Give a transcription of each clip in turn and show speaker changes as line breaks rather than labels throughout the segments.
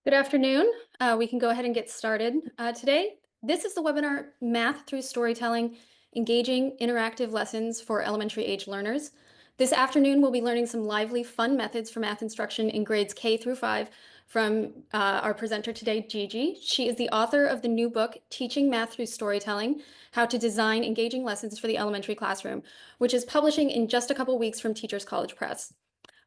Good afternoon. We can go ahead and get started today. This is the webinar, Math Through Storytelling, Engaging Interactive Lessons for Elementary Age Learners. This afternoon, we'll be learning some lively, fun methods for math instruction in grades K through 5 from our presenter today, Gigi. She is the author of the new book, Teaching Math Through Storytelling, How to Design Engaging Lessons for the Elementary Classroom, which is publishing in just a couple weeks from Teachers College Press.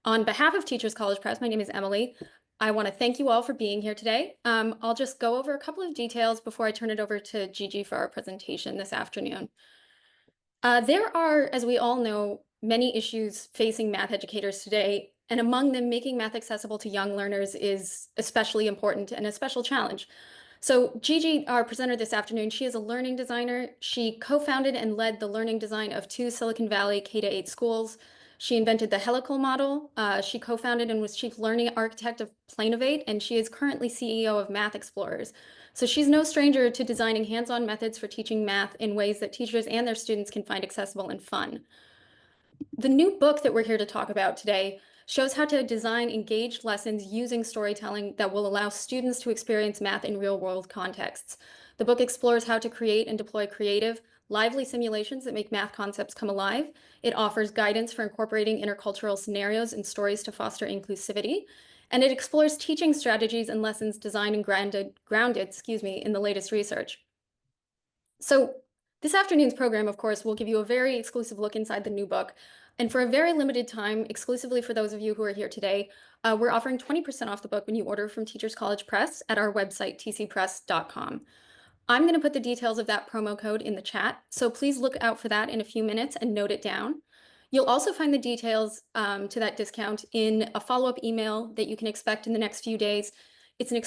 On behalf of Teachers College Press, my name is Emily. I want to thank you all for being here today. I'll just go over a couple of details before I turn it over to Gigi for our presentation this afternoon. There are, as we all know, many issues facing math educators today, and among them, making math accessible to young learners is especially important and a special challenge. So Gigi, our presenter this afternoon, she is a learning designer. She co-founded and led the learning design of 2 Silicon Valley K-8 schools. She invented the helical model. She co-founded and was chief learning architect of Planovate, and she is currently CEO of Math Explorers. So she's no stranger to designing hands-on methods for teaching math in ways that teachers and their students can find accessible and fun. The new book that we're here to talk about today shows how to design engaged lessons using storytelling that will allow students to experience math in real-world contexts. The book explores how to create and deploy creative, lively simulations that make math concepts come alive. It offers guidance for incorporating intercultural scenarios and stories to foster inclusivity. And it explores teaching strategies and lessons designed and grounded in the latest research. So this afternoon's program, of course, will give you a very exclusive look inside the new book. And for a very limited time, exclusively for those of you who are here today, we're offering 20% off the book when you order from Teachers College Press at our website, tcpress.com. I'm going to put the details of that promo code in the chat, so please look out for that in a few minutes and note it down. You'll also find the details to that discount in a follow-up email that you can expect in the next few days. It's an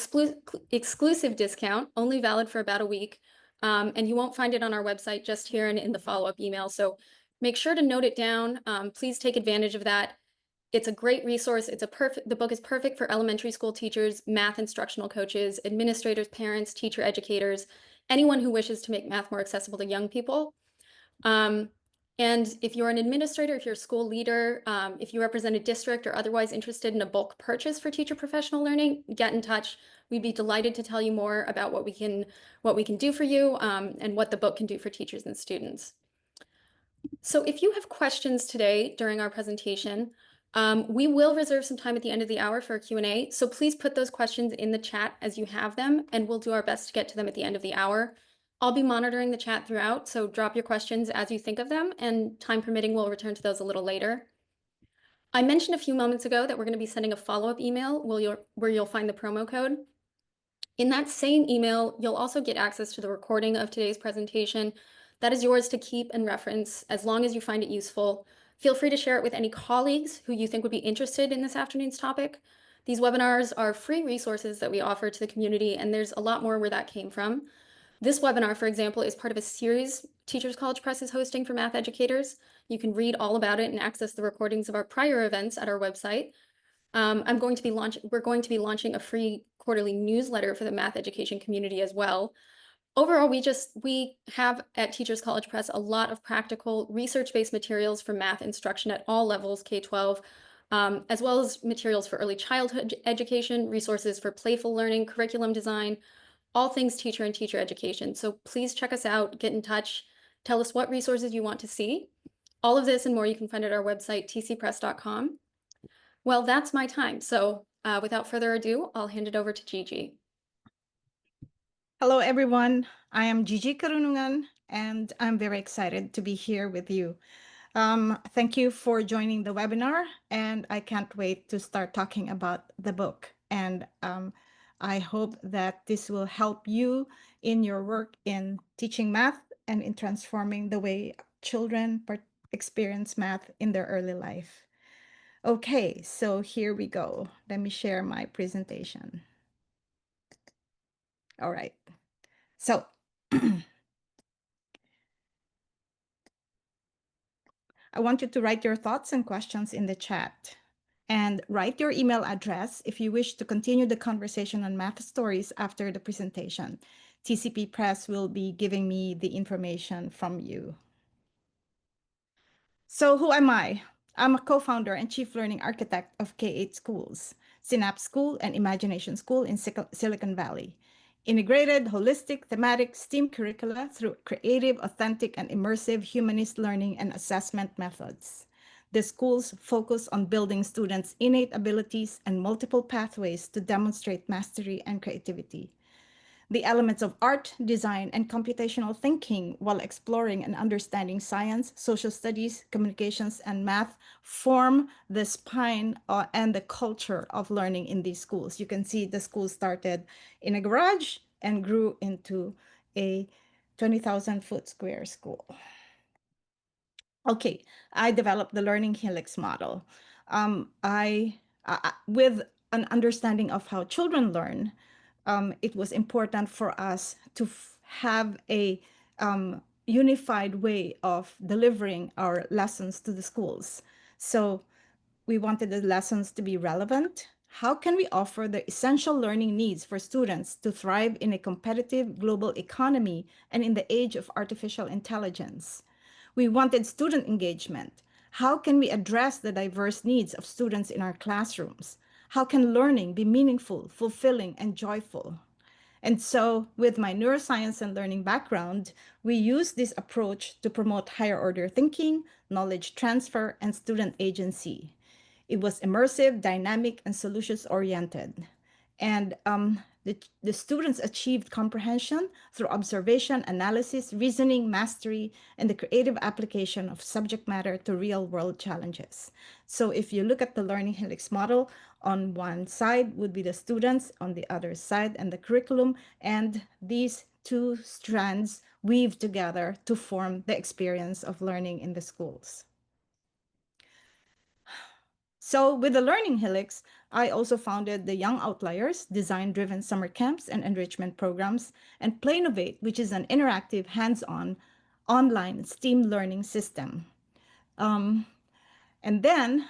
exclusive discount, only valid for about a week, and you won't find it on our website, just here and in the follow-up email. So make sure to note it down. Please take advantage of that. It's a great resource. The book is perfect for elementary school teachers, math instructional coaches, administrators, parents, teacher educators, anyone who wishes to make math more accessible to young people. And if you're an administrator, if you're a school leader, if you represent a district or otherwise interested in a bulk purchase for teacher professional learning, get in touch. We'd be delighted to tell you more about what we can do for you, and what the book can do for teachers and students. So if you have questions today during our presentation, we will reserve some time at the end of the hour for a Q&A. So please put those questions in the chat as you have them, and we'll do our best to get to them at the end of the hour. I'll be monitoring the chat throughout, so drop your questions as you think of them, and time permitting, we'll return to those a little later. I mentioned a few moments ago that we're going to be sending a follow-up email where you'll find the promo code. In that same email, you'll also get access to the recording of today's presentation. That is yours to keep and reference as long as you find it useful. Feel free to share it with any colleagues who you think would be interested in this afternoon's topic. These webinars are free resources that we offer to the community, and there's a lot more where that came from. This webinar, for example, is part of a series Teachers College Press is hosting for math educators. You can read all about it and access the recordings of our prior events at our website. We're going to be launching a free quarterly newsletter for the math education community as well. Overall, we have at Teachers College Press a lot of practical research-based materials for math instruction at all levels, K-12, as well as materials for early childhood education, resources for playful learning, curriculum design, all things teacher and teacher education. So please check us out, get in touch, tell us what resources you want to see. All of this and more you can find at our website, tcpress.com. Well, that's my time. So without further ado, I'll hand it over to Gigi.
Hello, everyone. I am Gigi Carunungan, and I'm very excited to be here with you. Thank you for joining the webinar, and I can't wait to start talking about the book. And I hope that this will help you in your work in teaching math and in transforming the way children experience math in their early life. Okay, so here we go. Let me share my presentation. All right. So I want you to write your thoughts and questions in the chat. And write your email address if you wish to continue the conversation on math stories after the presentation. TCP Press will be giving me the information from you. So who am I? I'm a co-founder and chief learning architect of K-8 schools. Synapse School, and Imagination School in Silicon Valley. Integrated, holistic, thematic STEAM curricula through creative, authentic, and immersive humanist learning and assessment methods. The schools focus on building students' innate abilities and multiple pathways to demonstrate mastery and creativity. The elements of art, design, and computational thinking while exploring and understanding science, social studies, communications, and math form the spine and the culture of learning in these schools. You can see the school started in a garage and grew into a 20,000 foot square school. Okay, I developed the learning helix model. With an understanding of how children learn, it was important for us to have a unified way of delivering our lessons to the schools. So we wanted the lessons to be relevant. How can we offer the essential learning needs for students to thrive in a competitive global economy and in the age of artificial intelligence? We wanted student engagement. How can we address the diverse needs of students in our classrooms? How can learning be meaningful, fulfilling, and joyful? And so, with my neuroscience and learning background, we use this approach to promote higher order thinking, knowledge transfer, and student agency. It was immersive, dynamic, and solutions oriented. And the students achieved comprehension through observation, analysis, reasoning, mastery, and the creative application of subject matter to real world challenges. So if you look at the learning helix model, on one side would be the students, on the other side, and the curriculum, and these two strands weave together to form the experience of learning in the schools. So with the Learning Helix, I also founded the Young Outliers, design-driven summer camps and enrichment programs, and Plainovate, which is an interactive, hands-on, online STEAM learning system. And then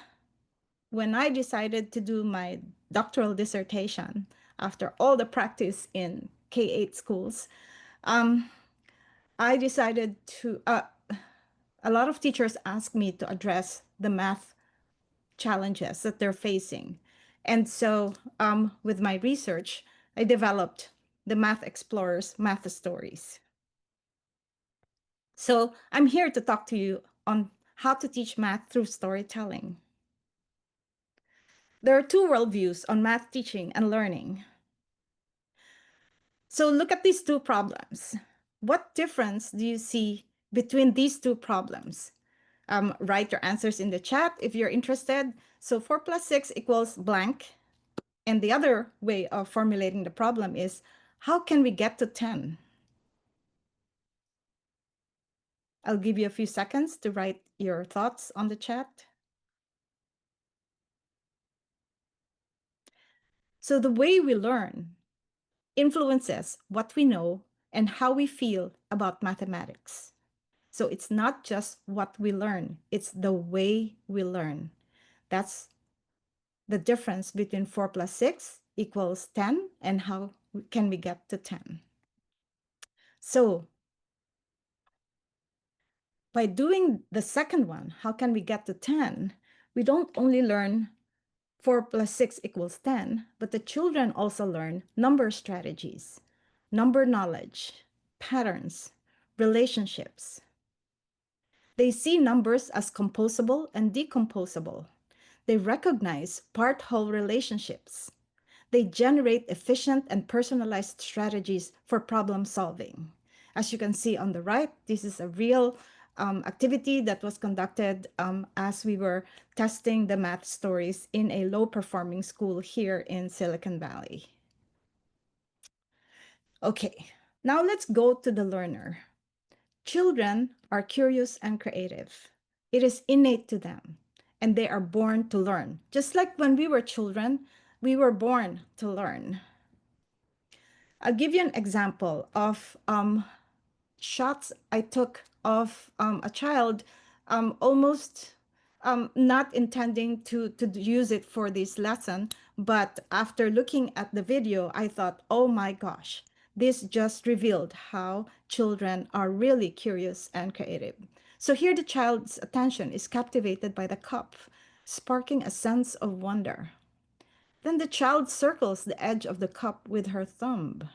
when I decided to do my doctoral dissertation, after all the practice in K-8 schools, I decided to, a lot of teachers asked me to address the math challenges that they're facing. And so with my research, I developed the Math Explorers Math Stories. So I'm here to talk to you on how to teach math through storytelling. There are two worldviews on math teaching and learning. So look at these two problems. What difference do you see between these two problems? Write your answers in the chat if you're interested. So 4 plus 6 equals blank. And the other way of formulating the problem is, how can we get to 10? I'll give you a few seconds to write your thoughts on the chat. So the way we learn influences what we know and how we feel about mathematics. So it's not just what we learn, it's the way we learn. That's the difference between 4 plus 6 equals 10 and how can we get to 10. So by doing the second one, how can we get to 10? We don't only learn 4 plus 6 equals 10, but the children also learn number strategies, number knowledge, patterns, relationships. They see numbers as composable and decomposable. They recognize part-whole relationships. They generate efficient and personalized strategies for problem solving. As you can see on the right, this is a real activity that was conducted as we were testing the math stories in a low-performing school here in Silicon Valley. Okay, now let's go to the learner. Children are curious and creative. It is innate to them, and they are born to learn. Just like when we were children, we were born to learn. I'll give you an example of shots I took of a child almost not intending to use it for this lesson, but after looking at the video, I thought, oh my gosh, this just revealed how children are really curious and creative. So here the child's attention is captivated by the cup, sparking a sense of wonder. Then the child circles the edge of the cup with her thumb.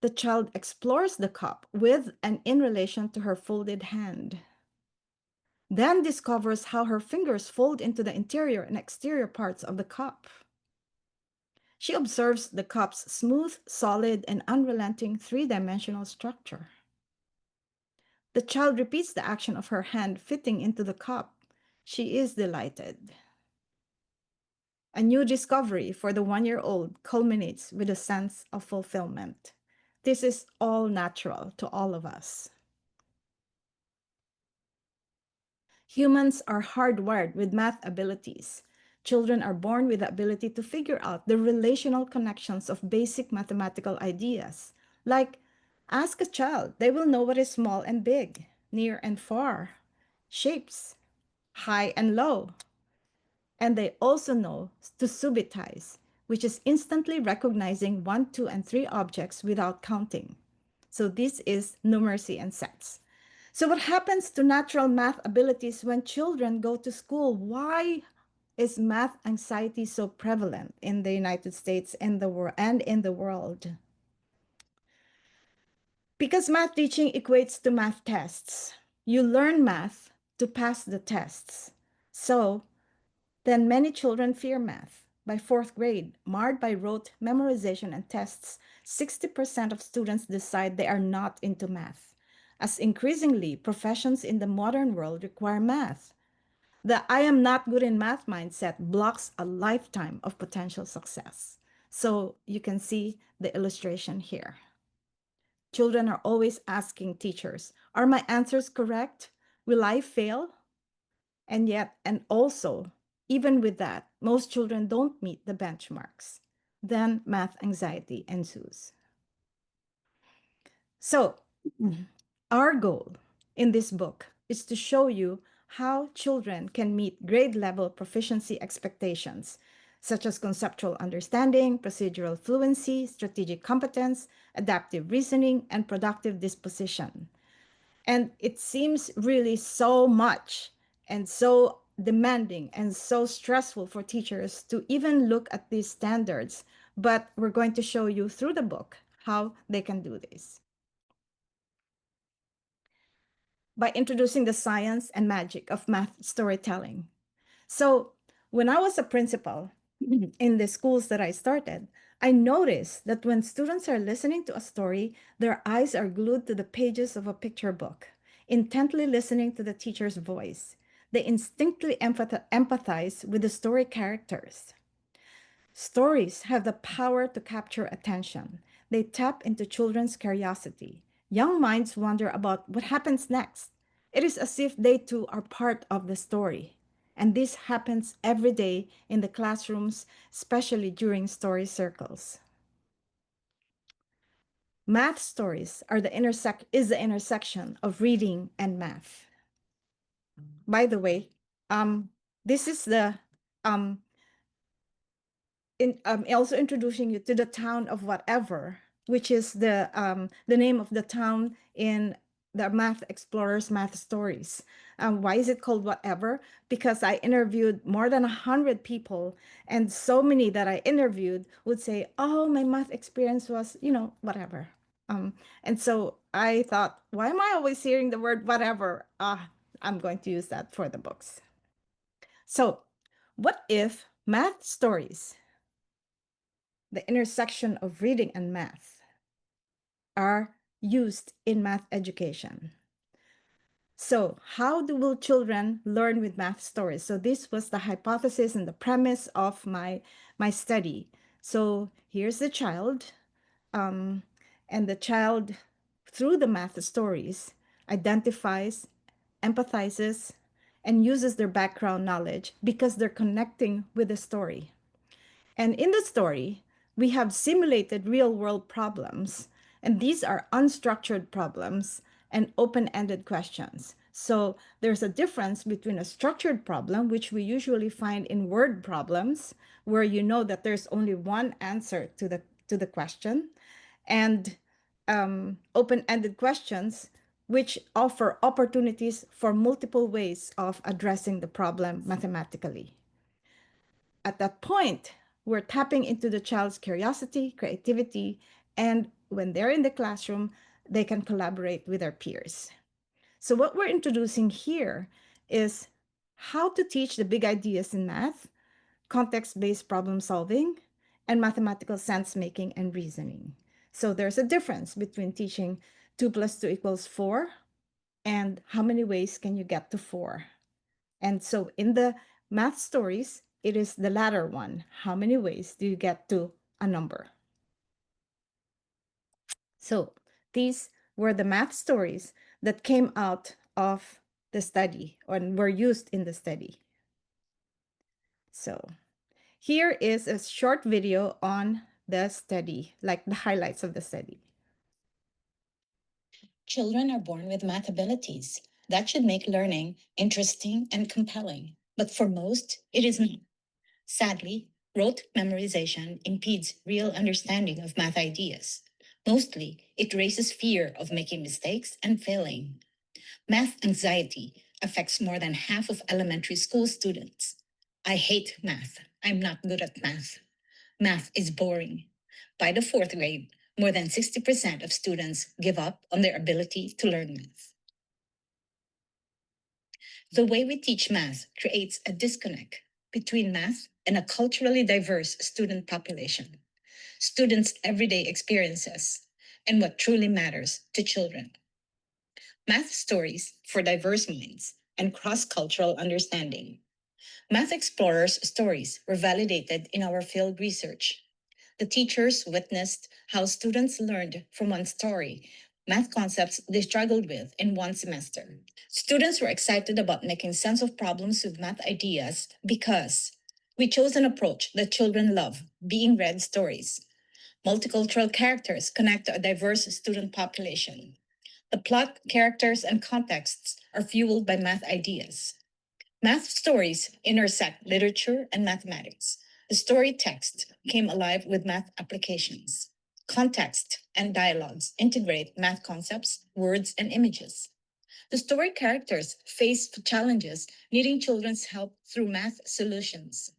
The child explores the cup with and in relation to her folded hand, then discovers how her fingers fold into the interior and exterior parts of the cup. She observes the cup's smooth, solid, and unrelenting three-dimensional structure. The child repeats the action of her hand fitting into the cup. She is delighted. A new discovery for the 1-year-old culminates with a sense of fulfillment. This is all natural to all of us. Humans are hardwired with math abilities. Children are born with the ability to figure out the relational connections of basic mathematical ideas. Like, ask a child, they will know what is small and big, near and far, shapes, high and low. And they also know to subitize, which is instantly recognizing 1, 2, and 3 objects without counting. So this is numeracy and sets. So what happens to natural math abilities when children go to school? Why is math anxiety so prevalent in the United States and in the world? Because math teaching equates to math tests. You learn math to pass the tests. So then many children fear math. By fourth grade, marred by rote, memorization, and tests, 60% of students decide they are not into math, as increasingly professions in the modern world require math. The I am not good in math mindset blocks a lifetime of potential success. So you can see the illustration here. Children are always asking teachers, are my answers correct? Will I fail? And yet, and also, even with that, most children don't meet the benchmarks. Then math anxiety ensues. So, our goal in this book is to show you how children can meet grade level proficiency expectations, such as conceptual understanding, procedural fluency, strategic competence, adaptive reasoning, and productive disposition. And it seems really so much and so demanding and so stressful for teachers to even look at these standards. But we're going to show you through the book how they can do this by introducing the science and magic of math storytelling. So, when I was a principal in the schools that I started, I noticed that when students are listening to a story, their eyes are glued to the pages of a picture book, intently listening to the teacher's voice. They instinctively empathize with the story characters. Stories have the power to capture attention. They tap into children's curiosity. Young minds wonder about what happens next. It is as if they too are part of the story. And this happens every day in the classrooms, especially during story circles. Math stories are the intersection of reading and math. By the way, this is the also introducing you to the town of whatever, which is the name of the town in the Math Explorers Math Stories. Why is it called whatever? Because I interviewed more than 100 people, and so many that I interviewed would say, "Oh, my math experience was, whatever." And so I thought, why am I always hearing the word whatever? I'm going to use that for the books. So, what if math stories, the intersection of reading and math, are used in math education? So how will children learn with math stories? So this was the hypothesis and the premise of my study. So here's the child, and the child, through the math stories, identifies, empathizes, and uses their background knowledge because they're connecting with the story. And in the story, we have simulated real world problems, and these are unstructured problems and open ended questions. So there's a difference between a structured problem, which we usually find in word problems, where you know that there's only one answer to the question, and open ended questions, which offer opportunities for multiple ways of addressing the problem mathematically. At that point, we're tapping into the child's curiosity, creativity, and when they're in the classroom, they can collaborate with their peers. So, what we're introducing here is how to teach the big ideas in math, context based problem solving, and mathematical sense making and reasoning. So, there's a difference between teaching 2 plus 2 equals 4 and how many ways can you get to 4. And so, in the math stories, it is the latter one. How many ways do you get to a number? So, these were the math stories that came out of the study and were used in the study. So, here is a short video on the study, like the highlights of the study.
Children are born with math abilities. That should make learning interesting and compelling. But for most, it is not. Sadly, rote memorization impedes real understanding of math ideas. Mostly, it raises fear of making mistakes and failing. Math anxiety affects more than half of elementary school students. I hate math. I'm not good at math. Math is boring. By the fourth grade, more than 60% of students give up on their ability to learn math. The way we teach math creates a disconnect between math and a culturally diverse student population, students' everyday experiences, and what truly matters to children. Math stories for diverse minds and cross-cultural understanding. Math Explorers stories were validated in our field research. The teachers witnessed how students learned from one story math concepts they struggled with in one semester. Students were excited about making sense of problems with math ideas because we chose an approach that children love, being read stories. Multicultural characters connect to a diverse student population. The plot, characters, and contexts are fueled by math ideas. Math stories intersect literature and mathematics. The story text came alive with math applications. Context and dialogues integrate math concepts, words, and images. The story characters face challenges needing children's help through math solutions.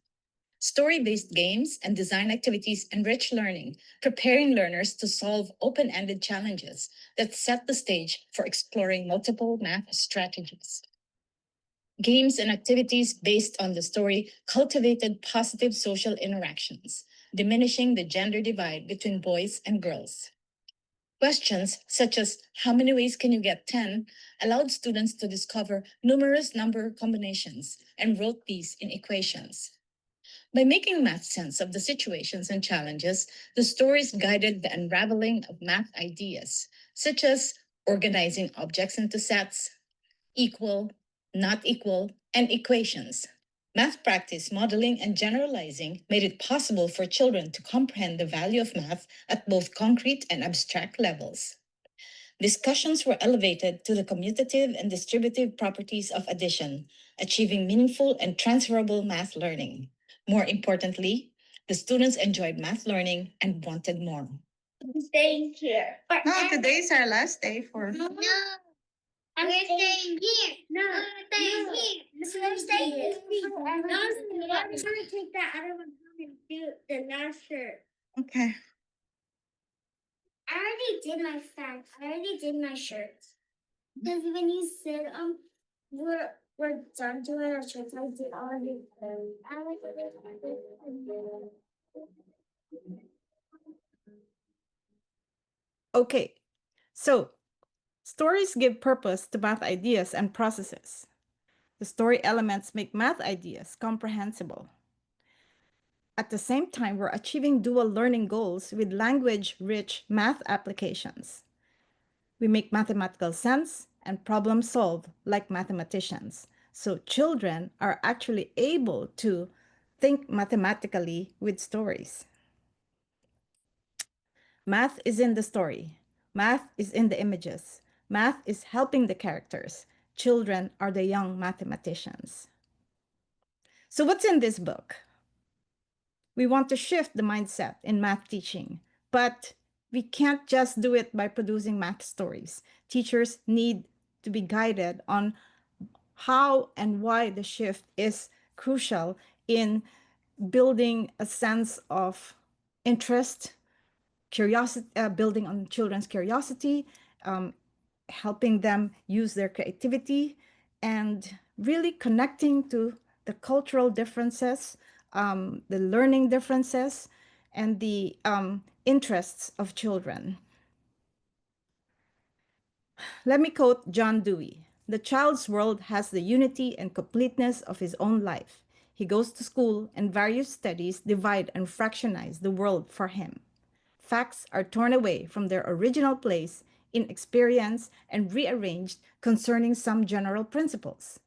Story-based games and design activities enrich learning, preparing learners to solve open-ended challenges that set the stage for exploring multiple math strategies. Games and activities based on the story cultivated positive social interactions, diminishing the gender divide between boys and girls. Questions such as how many ways can you get 10 allowed students to discover numerous number combinations and wrote these in equations. By making math sense of the situations and challenges, the stories guided the unraveling of math ideas, such as organizing objects into sets, equal, not equal, and equations. Math practice, modeling, and generalizing made it possible for children to comprehend the value of math at both concrete and abstract levels. Discussions were elevated to the commutative and distributive properties of addition, achieving meaningful and transferable math learning. More importantly, the students enjoyed math learning and wanted more. Staying here.
No, today is our last day for.
No, I'm staying here. No, I'm staying here. So I'm staying here. No, I'm going to take that other one home and do the last shirt.
Okay.
I already did my fan. I already did my shirts. Because when you said we're done doing our shirts, I did already.
Okay. So, stories give purpose to math ideas and processes. The story elements make math ideas comprehensible. At the same time, we're achieving dual learning goals with language rich math applications. We make mathematical sense and problem solve like mathematicians. So children are actually able to think mathematically with stories. Math is in the story. Math is in the images. Math is helping the characters. Children are the young mathematicians. So, what's in this book? We want to shift the mindset in math teaching, but we can't just do it by producing math stories. Teachers need to be guided on how and why the shift is crucial in building a sense of interest, curiosity, building on children's curiosity, um, helping them use their creativity, and really connecting to the cultural differences, the learning differences, and the interests of children. Let me quote John Dewey. The child's world has the unity and completeness of his own life. He goes to school, and various studies divide and fractionize the world for him. Facts are torn away from their original place in experience and rearranged concerning some general principles.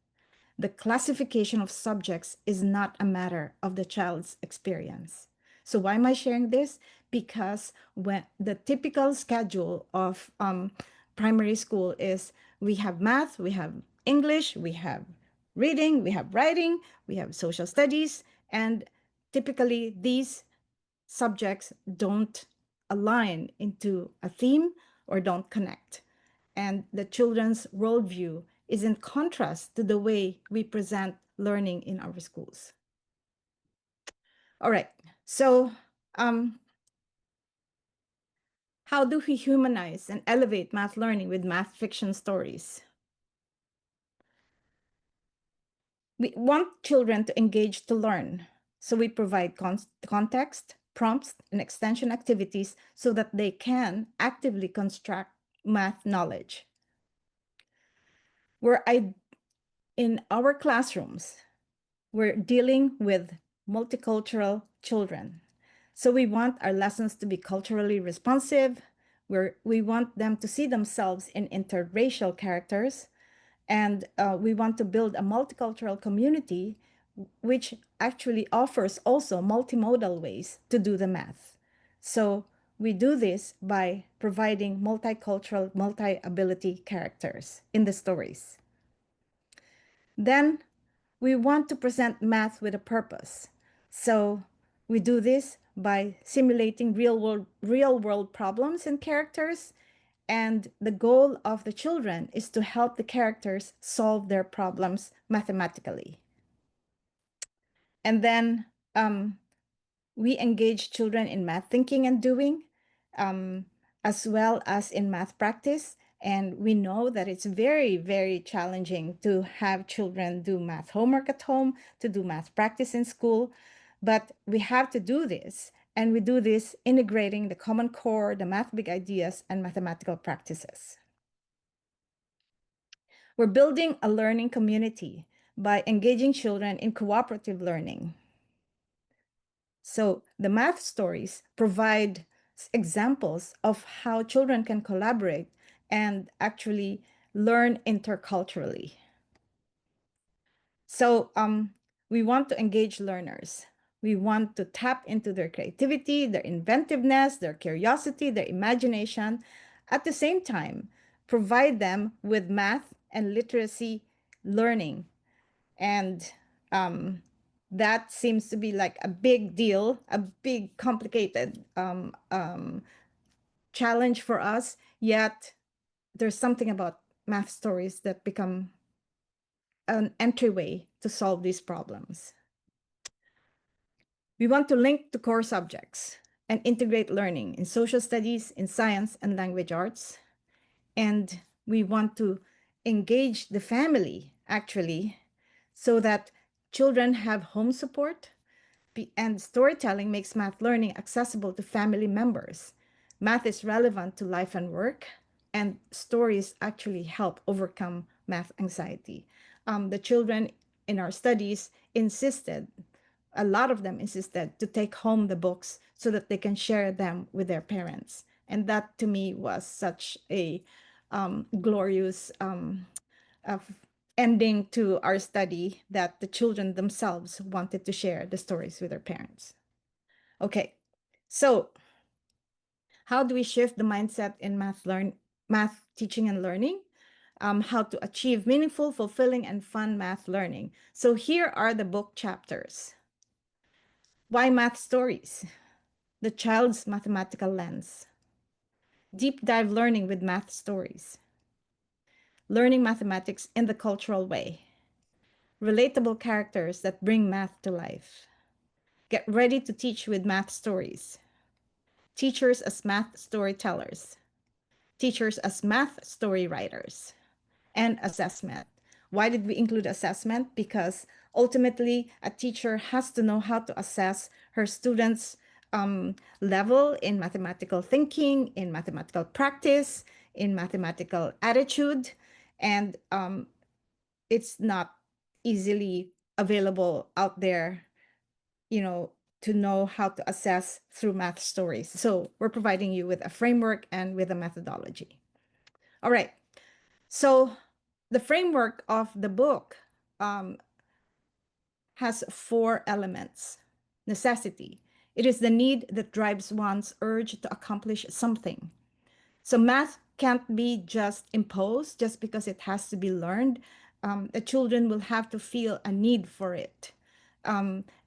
The classification of subjects is not a matter of the child's experience. So why am I sharing this? Because when the typical schedule of primary school is we have math, we have English, we have reading, we have writing, we have social studies, and typically these subjects don't align into a theme or don't connect. And the children's worldview is in contrast to the way we present learning in our schools. All right, so how do we humanize and elevate math learning with math fiction stories? We want children to engage to learn, so we provide context, prompts, and extension activities so that they can actively construct math knowledge. In our classrooms, we're dealing with multicultural children. So we want our lessons to be culturally responsive. We want them to see themselves in interracial characters. And we want to build a multicultural community, which actually offers also multimodal ways to do the math. So we do this by providing multicultural, multi-ability characters in the stories. Then we want to present math with a purpose. So we do this by simulating real world problems and characters. And the goal of the children is to help the characters solve their problems mathematically. And then we engage children in math thinking and doing, as well as in math practice. And we know that it's very, very challenging to have children do math homework at home, to do math practice in school. But we have to do this. And we do this integrating the Common Core, the math big ideas, and mathematical practices. We're building a learning community by engaging children in cooperative learning. So the math stories provide examples of how children can collaborate and actually learn interculturally. So we want to engage learners. We want to tap into their creativity, their inventiveness, their curiosity, their imagination. At the same time, provide them with math and literacy learning. And that seems to be like a big deal, a big complicated challenge for us. Yet there's something about math stories that become an entryway to solve these problems. We want to link to core subjects and integrate learning in social studies, in science, and language arts. And we want to engage the family, actually, so that children have home support, and storytelling makes math learning accessible to family members. Math is relevant to life and work, and stories actually help overcome math anxiety. The children in our studies insisted, a lot of them insisted, to take home the books so that they can share them with their parents. And that to me was such a glorious ending to our study, that the children themselves wanted to share the stories with their parents. Okay, so how do we shift the mindset in math teaching and learning? How to achieve meaningful, fulfilling, and fun math learning. So here are the book chapters. Why math stories? The child's mathematical lens. Deep dive learning with math stories. Learning mathematics in the cultural way. Relatable characters that bring math to life. Get ready to teach with math stories. Teachers as math storytellers. Teachers as math story writers. And assessment. Why did we include assessment? Because ultimately, a teacher has to know how to assess her students' level in mathematical thinking, in mathematical practice, in mathematical attitude, and it's not easily available out there, to know how to assess through math stories. So we're providing you with a framework and with a methodology. All right. So the framework of the book has 4 elements. Necessity. It is the need that drives one's urge to accomplish something. So math can't be just imposed just because it has to be learned. The children will have to feel a need for it.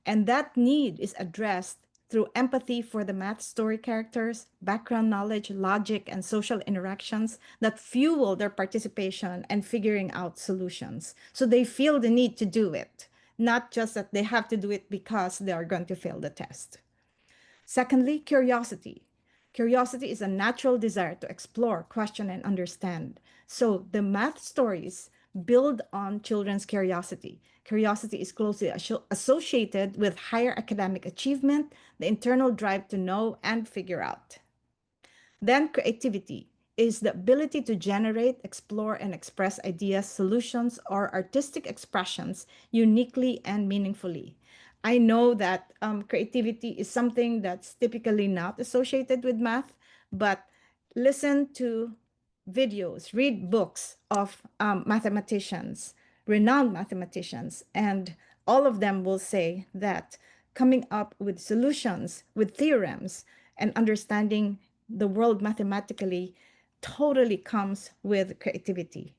And that need is addressed through empathy for the math story characters, background knowledge, logic, and social interactions that fuel their participation and figuring out solutions. So they feel the need to do it, not just that they have to do it because they are going to fail the test. Secondly, curiosity. Curiosity is a natural desire to explore, question, and understand. So the math stories build on children's curiosity. Curiosity is closely associated with higher academic achievement, the internal drive to know and figure out. Then creativity is the ability to generate, explore, and express ideas, solutions, or artistic expressions uniquely and meaningfully. I know that creativity is something that's typically not associated with math, but listen to videos, read books of mathematicians, renowned mathematicians, and all of them will say that coming up with solutions, with theorems, and understanding the world mathematically totally comes with creativity.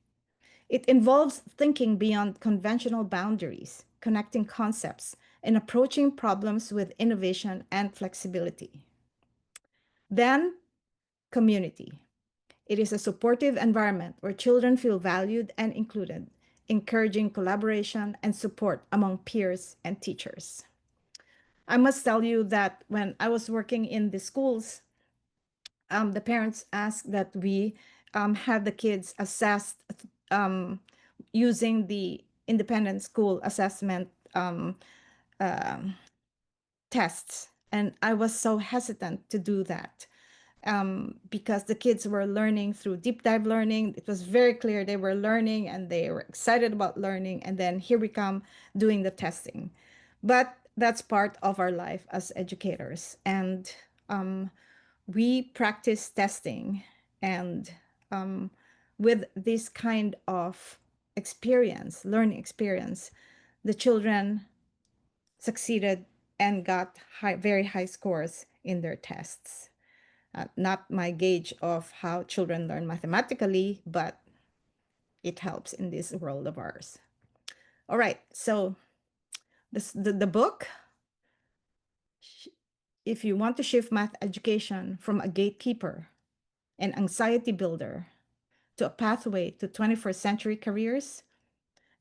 It involves thinking beyond conventional boundaries, connecting concepts, and approaching problems with innovation and flexibility. Then, community. It is a supportive environment where children feel valued and included, encouraging collaboration and support among peers and teachers. I must tell you that when I was working in the schools, the parents asked that we have the kids assessed um, using the independent school assessment tests. And I was so hesitant to do that because the kids were learning through deep dive learning. It was very clear they were learning and they were excited about learning. And then here we come doing the testing. But that's part of our life as educators. And we practice testing, and with this kind of experience, learning experience, the children succeeded and got very high scores in their tests. Not my gauge of how children learn mathematically, but it helps in this world of ours. All right, so the book, if you want to shift math education from a gatekeeper and anxiety builder to a pathway to 21st century careers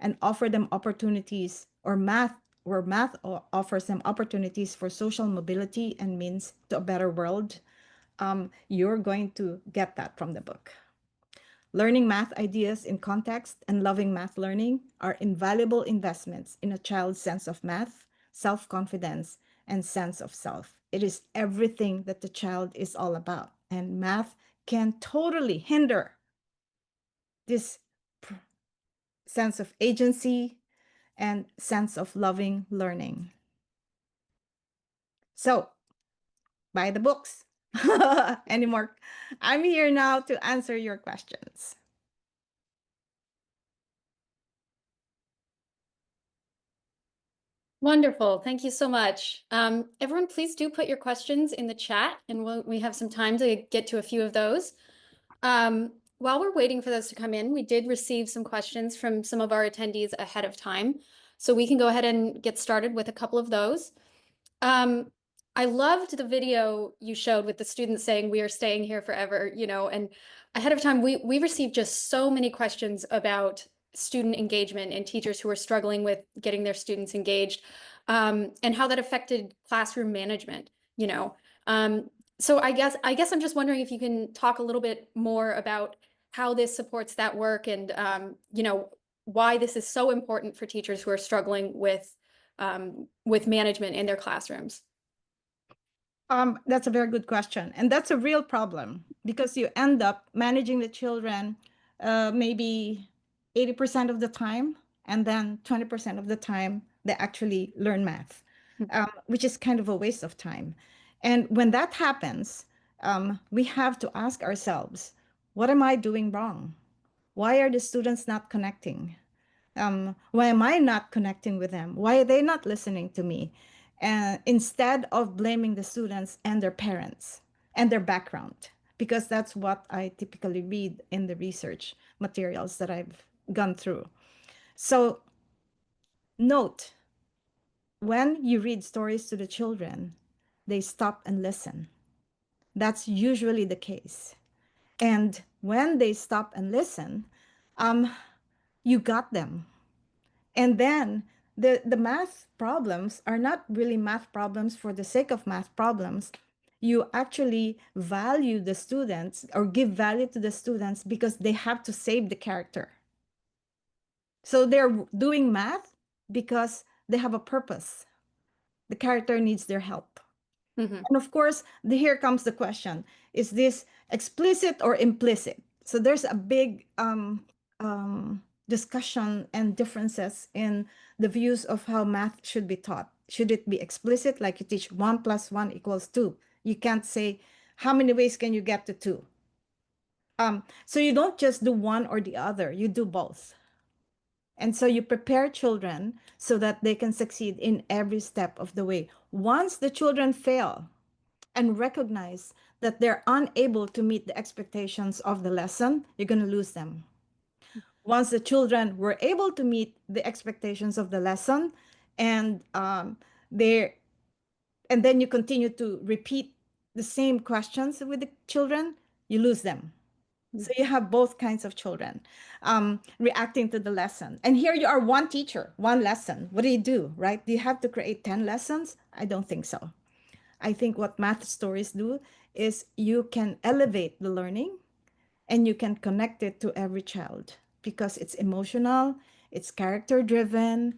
and offer them opportunities, or math, where math offers them opportunities for social mobility and means to a better world, you're going to get that from the book. Learning math ideas in context and loving math learning are invaluable investments in a child's sense of math, self-confidence, and sense of self. It is everything that the child is all about, and math can totally hinder this sense of agency and sense of loving learning. So, buy the books. Anymore. I'm here now to answer your questions.
Wonderful. Thank you so much. Everyone, please do put your questions in the chat, and we have some time to get to a few of those. While we're waiting for those to come in, we did receive some questions from some of our attendees ahead of time. So we can go ahead and get started with a couple of those. I loved the video you showed with the students saying we are staying here forever, and ahead of time, we received just so many questions about student engagement and teachers who are struggling with getting their students engaged. and how that affected classroom management, you know. So I guess I'm just wondering if you can talk a little bit more about how this supports that work and why this is so important for teachers who are struggling with management in their classrooms.
That's a very good question. And that's a real problem because you end up managing the children maybe 80% of the time, and then 20% of the time they actually learn math, which is kind of a waste of time. And when that happens, we have to ask ourselves, what am I doing wrong? Why are the students not connecting? Why am I not connecting with them? Why are they not listening to me? Instead of blaming the students and their parents and their background, because that's what I typically read in the research materials that I've gone through. So, note when you read stories to the children, they stop and listen. That's usually the case. And when they stop and listen, you got them. And then the math problems are not really math problems for the sake of math problems. You actually value the students or give value to the students because they have to save the character. So they're doing math because they have a purpose. The character needs their help.
Mhm.
And of course, here comes the question, is this explicit or implicit? So there's a big discussion and differences in the views of how math should be taught. Should it be explicit, like you teach 1 plus 1 equals 2? You can't say, how many ways can you get to 2? So you don't just do one or the other, you do both. And so you prepare children so that they can succeed in every step of the way. Once the children fail, and recognize that they're unable to meet the expectations of the lesson, you're going to lose them. Once the children were able to meet the expectations of the lesson, and they and then you continue to repeat the same questions with the children, you lose them. So you have both kinds of children reacting to the lesson. And here you are, one teacher, one lesson. What do? Right? Do you have to create 10 lessons? I don't think so. I think what math stories do is you can elevate the learning and you can connect it to every child because it's emotional, it's character driven,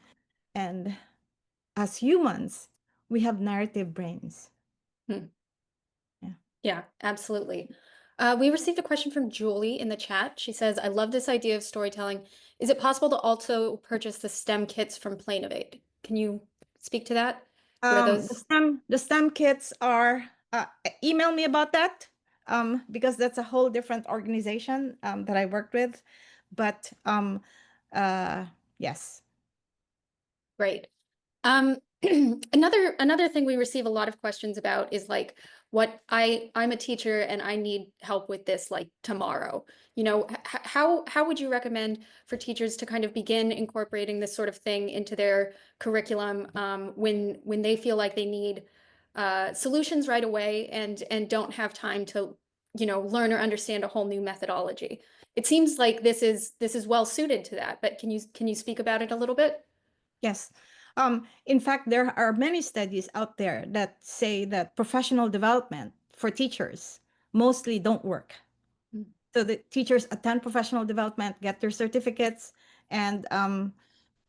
and as humans, we have narrative brains.
Hmm.
Yeah.
Yeah, absolutely. We received a question from Julie in the chat. She says, I love this idea of storytelling. Is it possible to also purchase the STEM kits from Plainnovate? Can you speak to that? What are
The
those?
STEM kits are, email me about that because that's a whole different organization that I worked with. But yes.
Great. Um, another thing we receive a lot of questions about is like what I'm a teacher and I need help with this like tomorrow. You know, how would you recommend for teachers to kind of begin incorporating this sort of thing into their curriculum when they feel like they need solutions right away and don't have time to learn or understand a whole new methodology? It seems like this is well suited to that, but can you speak about it a little bit?
Yes. In fact, there are many studies out there that say that professional development for teachers mostly don't work.
Mm.
So the teachers attend professional development, get their certificates, and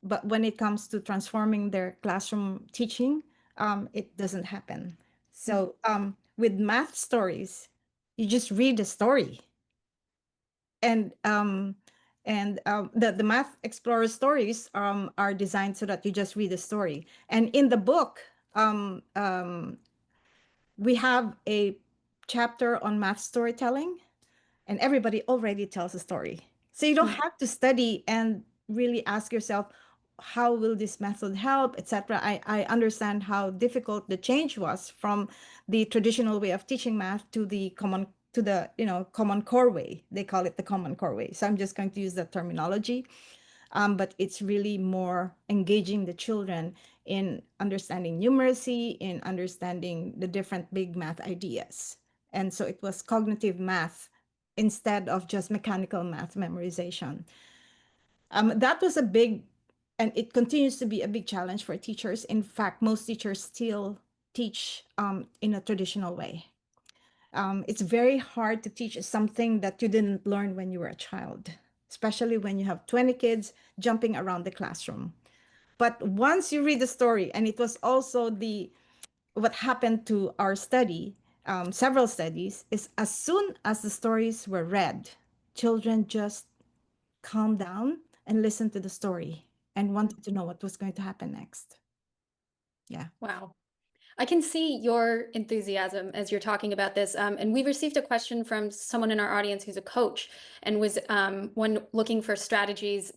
but when it comes to transforming their classroom teaching, it doesn't happen. So with math stories, you just read the story and the math explorer stories are designed so that you just read the story. And in the book, we have a chapter on math storytelling, and everybody already tells a story. So you don't
Mm.
have to study and really ask yourself, how will this method help, etc. I understand how difficult the change was from the traditional way of teaching math to the common core way. They call it the common core way. So I'm just going to use that terminology. But it's really more engaging the children in understanding numeracy, in understanding the different big math ideas. And so it was cognitive math instead of just mechanical math memorization. That was a big and it continues to be a big challenge for teachers. In fact, most teachers still teach in a traditional way. It's very hard to teach something that you didn't learn when you were a child, especially when you have 20 kids jumping around the classroom. But once you read the story, and it was also the what happened to our study, several studies, is as soon as the stories were read, children just calmed down and listened to the story and wanted to know what was going to happen next. Yeah.
Wow. I can see your enthusiasm as you're talking about this. And we received a question from someone in our audience who's a coach and was one looking for strategies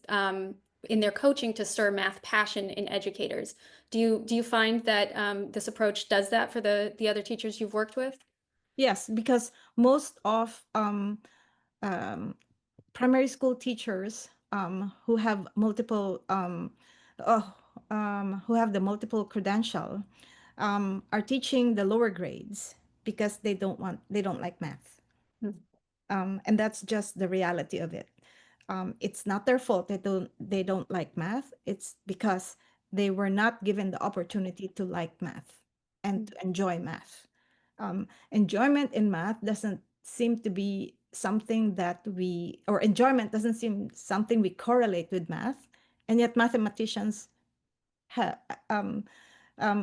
in their coaching to stir math passion in educators. Do you find that this approach does that for the other teachers you've worked with?
Yes, because most of um, primary school teachers who have multiple uh, who have the multiple credential are teaching the lower grades because they don't like math,
Hmm.
and that's just the reality of it. It's not their fault they don't like math. It's because they were not given the opportunity to like math and to enjoy math. Enjoyment in math doesn't seem to be something that we, or enjoyment doesn't seem something we correlate with math, and yet mathematicians ha,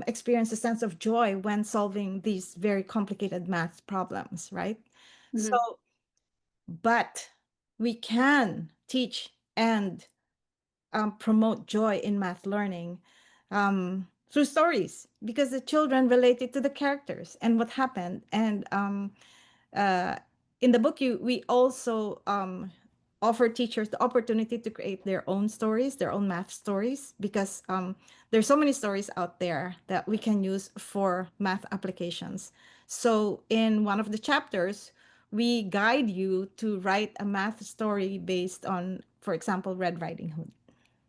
experience a sense of joy when solving these very complicated math problems, right? So,
Mhm.
but we can teach and promote joy in math learning through stories because the children related to the characters and what happened. And uh, in the book, we also offer teachers the opportunity to create their own stories, their own math stories, because there's so many stories out there that we can use for math applications. So in one of the chapters, we guide you to write a math story based on, for example, Red Riding Hood.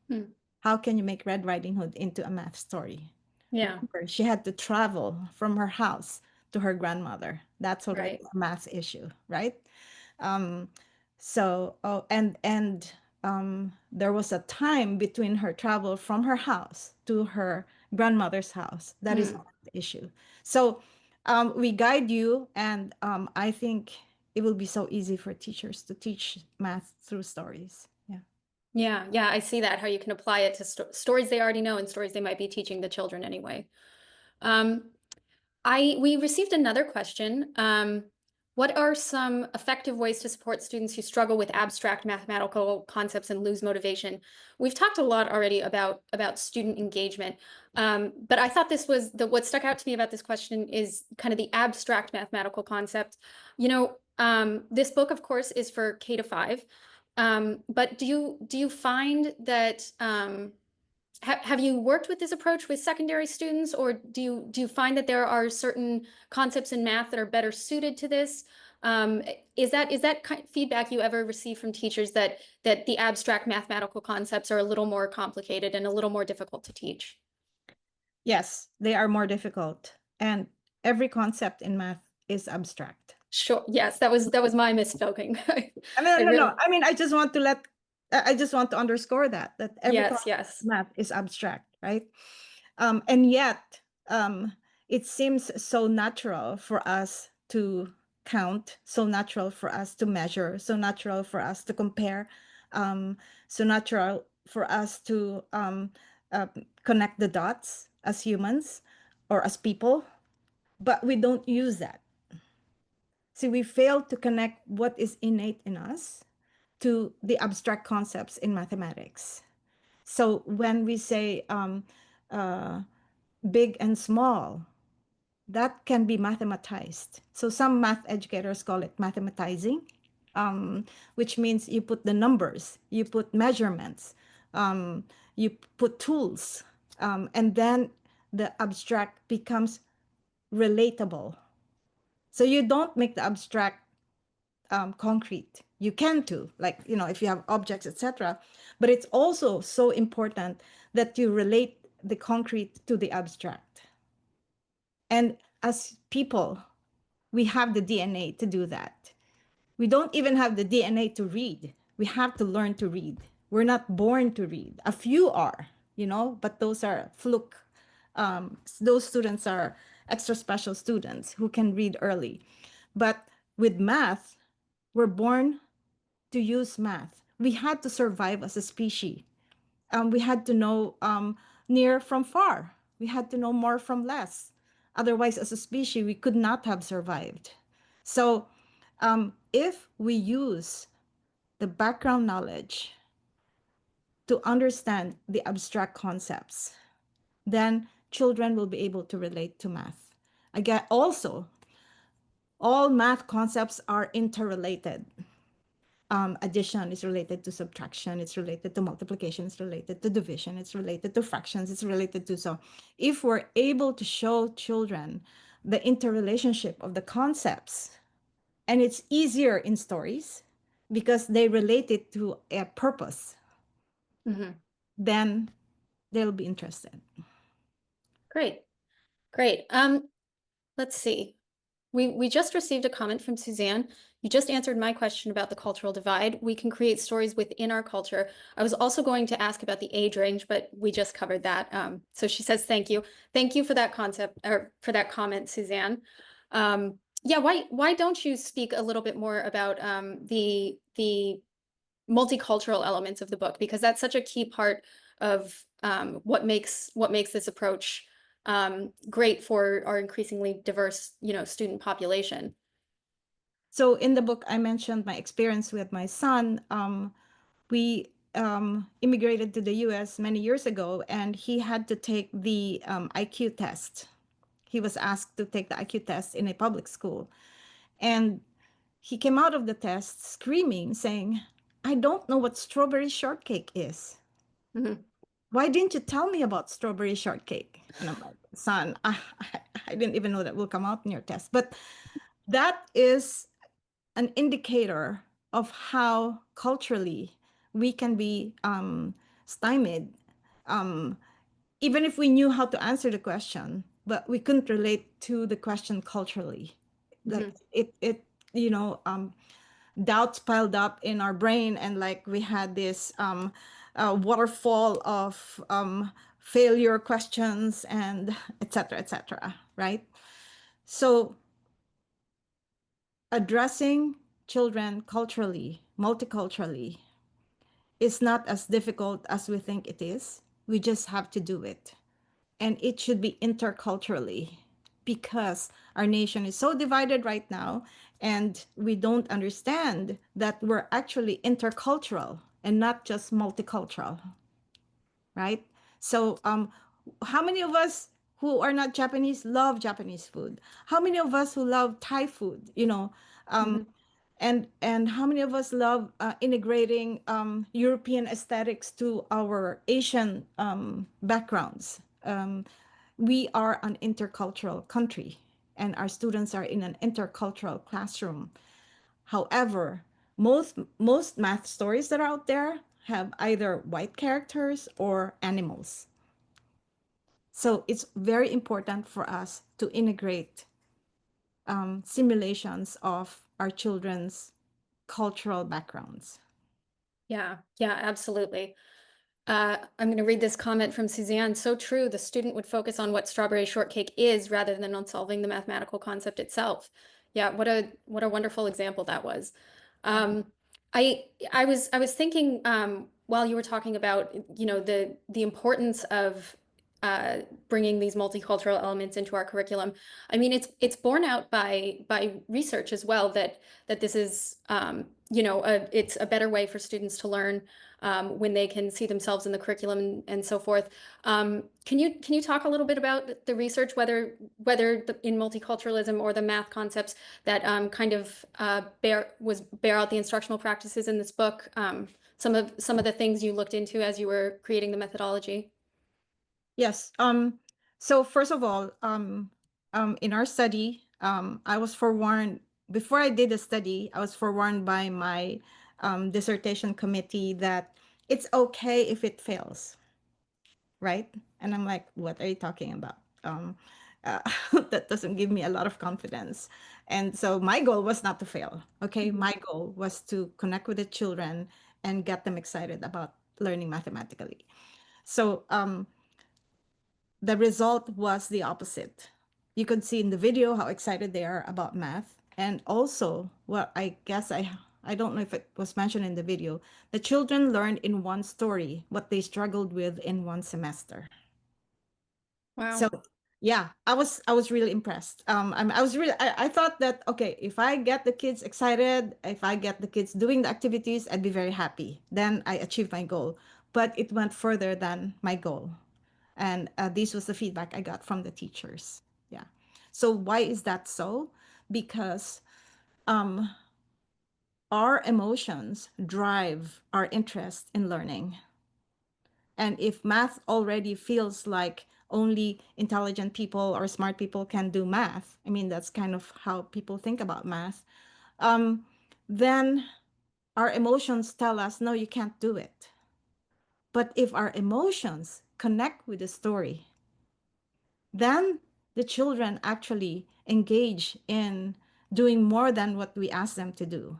Hmm.
How can you make Red Riding Hood into a math story?
Yeah,
Remember, she had to travel from her house to her grandmother. That's already
right.
a math issue, right? Um, so, oh, and there was a time between her travel from her house to her grandmother's house. That is a
Hmm.
math issue. So, we guide you, and I think it will be so easy for teachers to teach math through stories. Yeah.
Yeah, yeah, I see that, how you can apply it to stories they already know and stories they might be teaching the children anyway. Um, we received another question. What are some effective ways to support students who struggle with abstract mathematical concepts and lose motivation? We've talked a lot already about student engagement, but I thought this was what stuck out to me about this question is kind of the abstract mathematical concept. This book, of course, is for K to 5, but do you find that have you worked with this approach with secondary students, or do you find that there are certain concepts in math that are better suited to this? Is that feedback you ever receive from teachers that the abstract mathematical concepts are a little more complicated and a little more difficult to teach?
Yes, they are more difficult. And every concept in math is abstract.
Sure. Yes, that was my misspoken.
I mean,
I
no, no,
really
no. I mean, I just want to underscore that every
yes,
concept
yes.
in math is abstract, right? And yet, it seems so natural for us to count, so natural for us to measure, so natural for us to compare, um, so natural for us to uh, connect the dots as humans or as people, but we don't use that. See, we fail to connect what is innate in us to the abstract concepts in mathematics. So when we say uh, big and small, that can be mathematized. So some math educators call it mathematizing, which means you put the numbers, you put measurements, you put tools, and then the abstract becomes relatable. So you don't make the abstract concrete. You can too, like if you have objects, etc. But it's also so important that you relate the concrete to the abstract. And as people, we have the DNA to do that. We don't even have the DNA to read. We have to learn to read. We're not born to read. A few are. but those are fluke. Those students are extra special students who can read early. But with math, we're born to use math. We had to survive as a species. We had to know near from far. We had to know more from less. Otherwise, as a species, we could not have survived. So, if we use the background knowledge to understand the abstract concepts, then children will be able to relate to math. Again, also, all math concepts are interrelated. Addition is related to subtraction, it's related to multiplication, it's related to division, it's related to fractions, it's related to. So if we're able to show children the interrelationship of the concepts, and it's easier in stories because they relate it to a purpose, then they'll be interested.
Great, great. Let's see. We just received a comment from Suzanne. You just answered my question about the cultural divide. We can create stories within our culture. I was also going to ask about the age range, but we just covered that. So she says, thank you. Thank you for that concept or for that comment, Suzanne. Yeah, why don't you speak a little bit more about the multicultural elements of the book, because that's such a key part of what makes this approach great for our increasingly diverse, student population.
So in the book, I mentioned my experience with my son. We immigrated to the US many years ago, and he had to take the IQ test. He was asked to take the IQ test in a public school. And he came out of the test screaming, saying, I don't know what strawberry shortcake is.
Mhm.
Why didn't you tell me about strawberry shortcake? And I'm like, son, I didn't even know that will come out in your test. But that is an indicator of how culturally we can be stymied, even if we knew how to answer the question, but we couldn't relate to the question culturally. Like it doubts piled up in our brain, and like we had this waterfall of failure questions and etc., etc., right? So addressing children culturally, multiculturally, is not as difficult as we think it is. We just have to do it. And it should be interculturally, because our nation is so divided right now, and we don't understand that we're actually intercultural and not just multicultural, right? So, how many of us who are not Japanese love Japanese food? How many of us who love Thai food? And how many of us love integrating European aesthetics to our Asian backgrounds? We are an intercultural country, and our students are in an intercultural classroom. However, most math stories that are out there have either white characters or animals. So it's very important for us to integrate simulations of our children's cultural backgrounds.
Yeah, absolutely. I'm going to read this comment from Suzanne. So true. The student would focus on what strawberry shortcake is rather than on solving the mathematical concept itself. Yeah, what a wonderful example that was. Um, I was thinking while you were talking about the importance of bringing these multicultural elements into our curriculum. I mean, it's borne out by research as well that this is it's a better way for students to learn when they can see themselves in the curriculum and so forth. Can you talk a little bit about the research, whether in multiculturalism or the math concepts that kind of bear out the instructional practices in this book? Some of the things you looked into as you were creating the methodology.
Yes. So first of all, in our study, I was forewarned before I did the study. I was forewarned by my dissertation committee that it's okay if it fails, right? And I'm like, what are you talking about? Uh, that doesn't give me a lot of confidence. And so my goal was not to fail. Okay, my goal was to connect with the children and get them excited about learning mathematically. So the result was the opposite. You could see in the video how excited they are about math. And also, well, I guess I don't know if it was mentioned in the video, the children learned in one story what they struggled with in one semester.
Wow.
So yeah, I was really impressed. I thought that okay, if I get the kids excited, if I get the kids doing the activities, I'd be very happy. Then I achieved my goal. But it went further than my goal, and this was the feedback I got from the teachers. Yeah. So why is that so? Because um, our emotions drive our interest in learning. And if math already feels like only intelligent people or smart people can do math, I mean, that's kind of how people think about math, um, then our emotions tell us, no, you can't do it. But if our emotions connect with the story, then the children actually engage in doing more than what we ask them to do.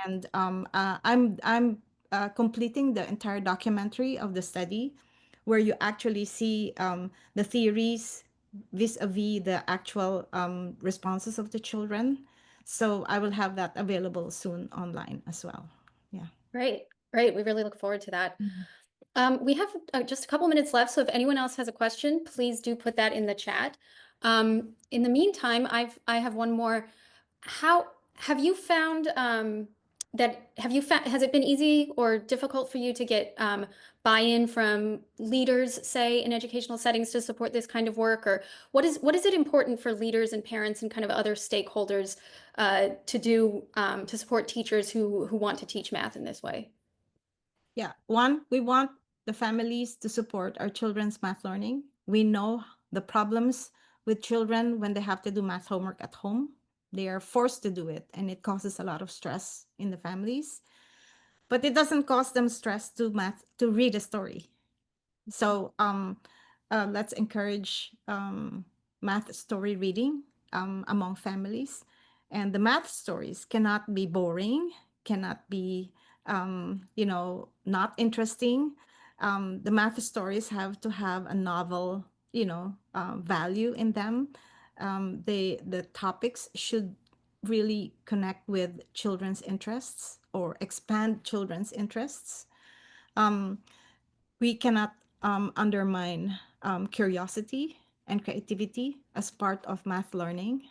And I'm completing the entire documentary of the study, where you actually see the theories vis-a-vis the actual responses of the children. So I will have that available soon online as well. Yeah.
Great. Great. We really look forward to that. We have just a couple minutes left, so if anyone else has a question, please do put that in the chat. In the meantime, I have one more. How have you found has it been easy or difficult for you to get buy-in from leaders, say, in educational settings to support this kind of work? Or what is it important for leaders and parents and kind of other stakeholders to do to support teachers who want to teach math in this way?
Yeah. One, we want the families to support our children's math learning. We know the problems with children when they have to do math homework at home. They are forced to do it, and it causes a lot of stress in the families. But it doesn't cause them stress to read a story. So let's encourage math story reading among families. And the math stories cannot be boring, cannot be, not interesting. The math stories have to have a novel, value in them. The topics should really connect with children's interests or expand children's interests. We cannot undermine curiosity and creativity as part of math learning,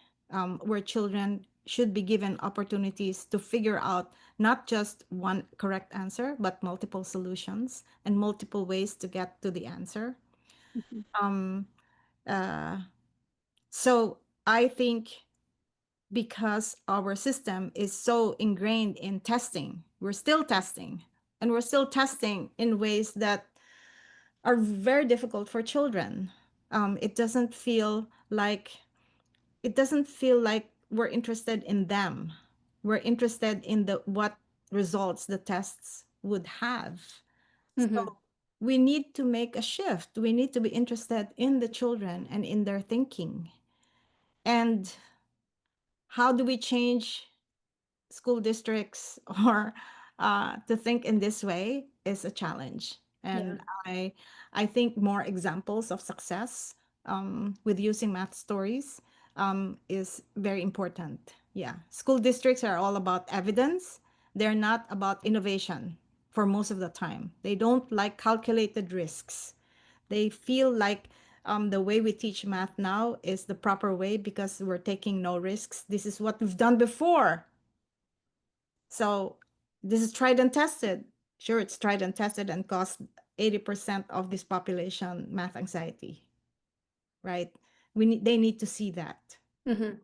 where children should be given opportunities to figure out not just one correct answer, but multiple solutions and multiple ways to get to the answer.
Mhm.
Uh, so I think because our system is so ingrained in testing, we're still testing, and we're still testing in ways that are very difficult for children. It doesn't feel like we're interested in them. We're interested in the what results the tests would have.
Mhm.
So we need to make a shift. We need to be interested in the children and in their thinking. And how do we change school districts or to think in this way is a challenge.
Yeah.
And I think more examples of success with using math stories is very important. Yeah, school districts are all about evidence. They're not about innovation for most of the time. They don't like calculated risks. They feel like the way we teach math now is the proper way because we're taking no risks. This is what we've done before. So this is tried and tested. Sure, it's tried and tested and caused 80% of this population math anxiety, right? They need to see that.
Mhm.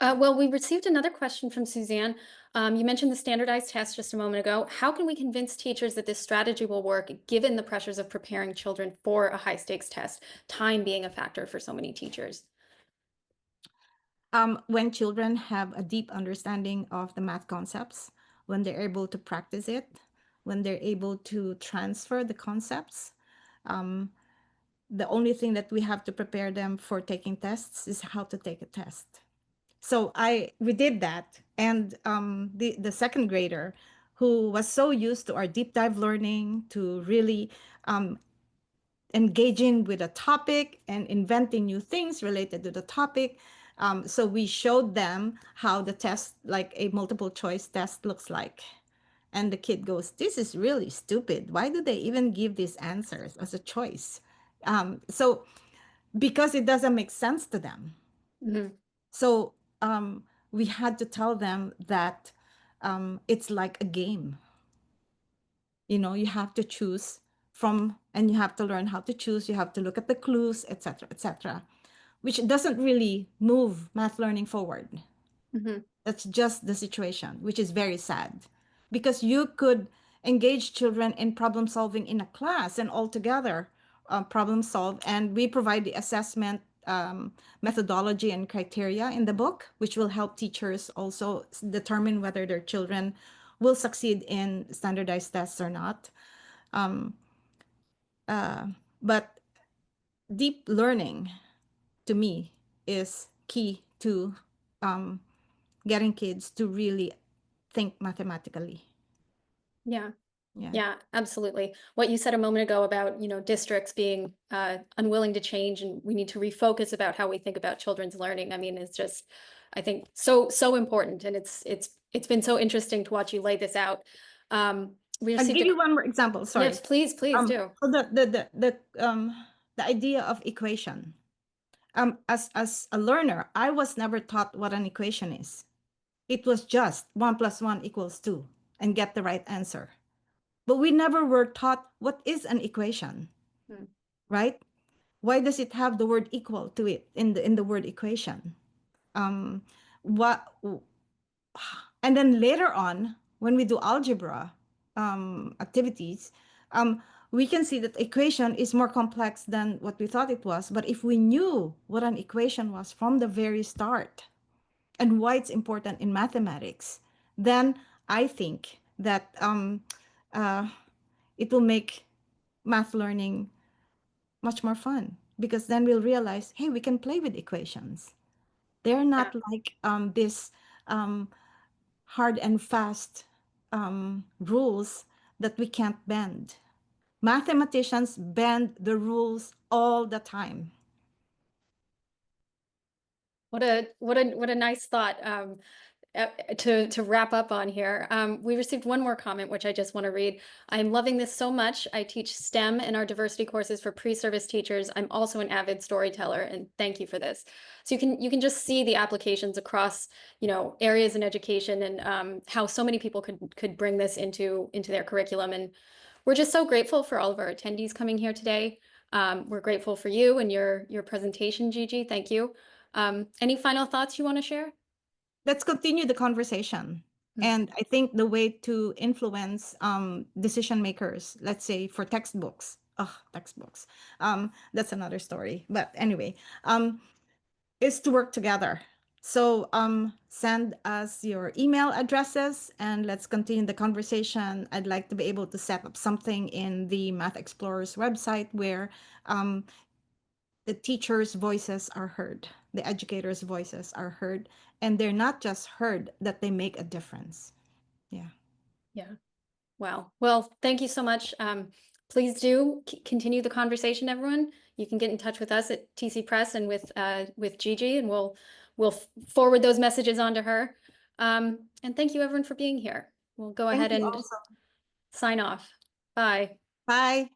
Well, we received another question from Suzanne. You mentioned the standardized test just a moment ago. How can we convince teachers that this strategy will work given the pressures of preparing children for a high stakes test, time being a factor for so many teachers?
When children have a deep understanding of the math concepts, when they're able to practice it, when they're able to transfer the concepts, the only thing that we have to prepare them for taking tests is how to take a test. So we did that, and the second grader who was so used to our deep dive learning, to really engaging with a topic and inventing new things related to the topic. So we showed them how the test, like a multiple choice test, looks like. And the kid goes, "This is really stupid. Why do they even give these answers as a choice?" So because it doesn't make sense to them.
Mhm.
So we had to tell them that it's like a game. You have to choose from, and you have to learn how to choose. You have to look at the clues, etc., etc., which doesn't really move math learning forward.
Mhm.
That's just the situation, which is very sad, because you could engage children in problem solving in a class and all together problem solve. And we provide the assessment methodology and criteria in the book, which will help teachers also determine whether their children will succeed in standardized tests or not. But deep learning, to me, is key to getting kids to really think mathematically.
Yeah.
Yeah.
Yeah, absolutely. What you said a moment ago about, districts being unwilling to change, and we need to refocus about how we think about children's learning. I mean, it's just, I think, so important, and it's been so interesting to watch you lay this out. We
I'll
received
give
a
you one more example.
Yes,
Sorry.
please do.
So the idea of equation. As a learner, I was never taught what an equation is. It was just 1 + 1 = 2 and get the right answer. But we never were taught what is an equation,
Mm.
right? Why does it have the word equal to it in the word equation? What And then later on, when we do algebra activities, we can see that equation is more complex than what we thought it was. But if we knew what an equation was from the very start and why it's important in mathematics, then I think that it will make math learning much more fun, because then we'll realize, hey, we can play with equations. They're
Yeah.
not like this hard and fast rules that we can't bend. Mathematicians bend the rules all the time.
What a nice thought. To wrap up on here, we received one more comment, which I just want to read. I'm loving this so much. I teach STEM in our diversity courses for pre-service teachers. I'm also an avid storyteller, and thank you for this. So you can just see the applications across, areas in education, and how so many people could bring this into their curriculum. And we're just so grateful for all of our attendees coming here today. We're grateful for you and your presentation, Gigi. Thank you. Any final thoughts you want to share?
Let's continue the conversation.
Mm.
And I think the way to influence decision makers, let's say for textbooks, textbooks, that's another story. But anyway, is to work together. So send us your email addresses and let's continue the conversation. I'd like to be able to set up something in the Math Explorers website where the teachers' voices are heard, the educators' voices are heard, and they're not just heard, that they make a difference. Yeah.
Yeah. Wow. Well, thank you so much. Please do continue the conversation, everyone. You can get in touch with us at TC Press and with Gigi, and we'll forward those messages on to her. And thank you, everyone, for being here. We'll go
Thank
ahead
you
and
also.
sign off. Bye.
Bye.